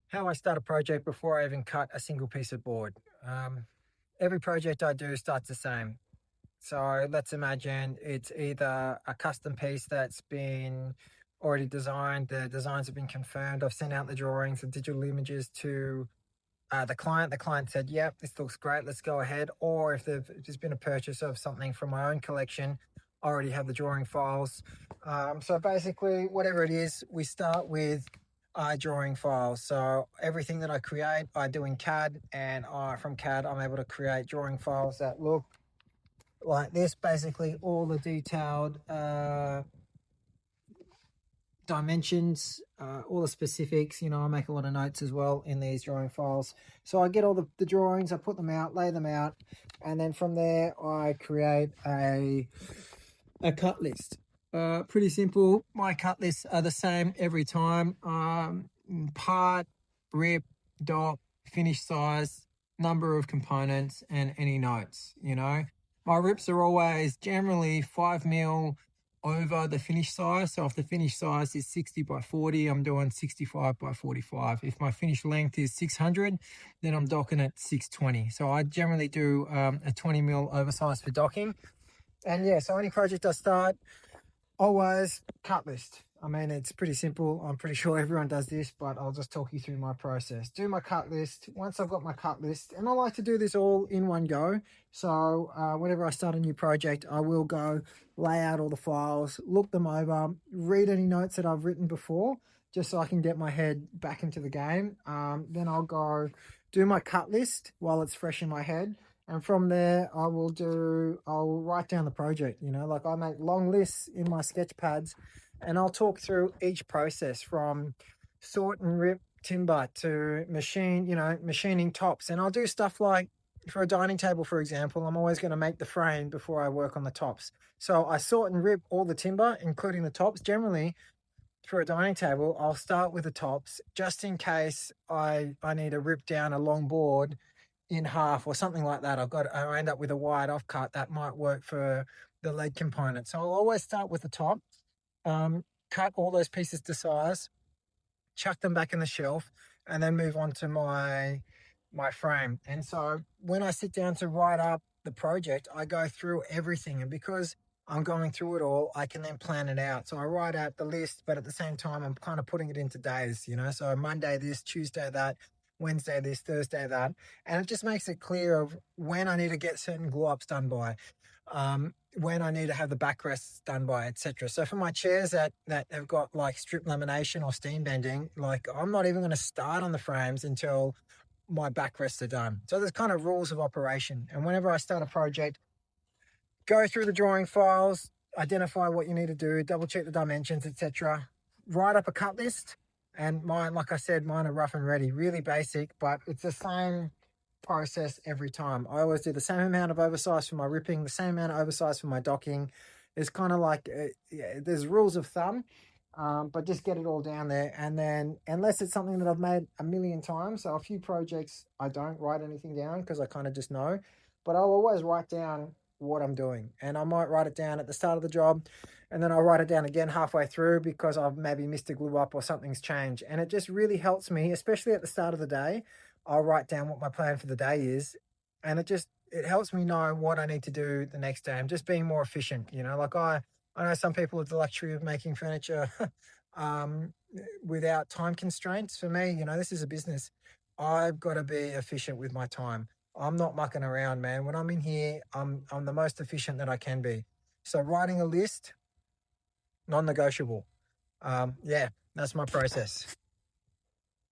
how I start a project before I even cut a single piece of board. Every project I do starts the same. So let's imagine it's either a custom piece that's been already designed, the designs have been confirmed, I've sent out the drawings and digital images to the client. The client said, yep, this looks great, let's go ahead. Or if there's been a purchase of something from my own collection, I already have the drawing files. So basically, whatever it is, we start with drawing files. So everything that I create, I do in CAD, and from CAD, I'm able to create drawing files that look like this. Basically, all the detailed dimensions, all the specifics. I make a lot of notes as well in these drawing files. So I get all the drawings, I put them out, lay them out, and then from there I create a cut list. Pretty simple. My cut lists are the same every time. Part, rip, dot, finish size, number of components, and any notes. My rips are always generally 5mm over the finish size. So if the finish size is 60 by 40, I'm doing 65 by 45. If my finish length is 600, then I'm docking at 620. So I generally do a 20mm oversize for docking. And yeah, so any project I start, always cut list. I mean, it's pretty simple. I'm pretty sure everyone does this, but I'll just talk you through my process. Do my cut list. Once I've got my cut list, and I like to do this all in one go. So whenever I start a new project, I will go lay out all the files, look them over, read any notes that I've written before, just so I can get my head back into the game. Then I'll go do my cut list while it's fresh in my head. And from there, I'll write down the project. Like I make long lists in my sketch pads, and I'll talk through each process from sort and rip timber to machining tops. And I'll do stuff like for a dining table, for example, I'm always going to make the frame before I work on the tops. So I sort and rip all the timber, including the tops. Generally, for a dining table, I'll start with the tops just in case I need to rip down a long board in half or something like that. I end up with a wide offcut that might work for the leg component. So I'll always start with the top, cut all those pieces to size, chuck them back in the shelf, and then move on to my frame. And so when I sit down to write up the project, I go through everything, and because I'm going through it all, I can then plan it out. So I write out the list, but at the same time, I'm kind of putting it into days, so Monday this, Tuesday that, Wednesday this, Thursday that, and it just makes it clear of when I need to get certain glue ups done by, when I need to have the backrests done by, etc. So for my chairs that have got like strip lamination or steam bending, like I'm not even going to start on the frames until my backrests are done. So there's kind of rules of operation. And whenever I start a project, go through the drawing files, identify what you need to do, double check the dimensions, etc. Write up a cut list. And mine, like I said, mine are rough and ready, really basic, but it's the same process every time. I always do the same amount of oversize for my ripping, the same amount of oversize for my docking. It's kind of like, there's rules of thumb, but just get it all down there. And then, unless it's something that I've made a million times, so a few projects, I don't write anything down because I kind of just know, but I'll always write down what I'm doing. And I might write it down at the start of the job, and then I'll write it down again halfway through because I've maybe missed a glue up or something's changed. And it just really helps me, especially at the start of the day. I'll write down what my plan for the day is, and it helps me know what I need to do the next day. I'm just being more efficient. Like I know some people have the luxury of making furniture without time constraints. For me, this is a business. I've got to be efficient with my time. I'm not mucking around, man. When I'm in here, I'm the most efficient that I can be. So writing a list, non-negotiable. Yeah, that's my process.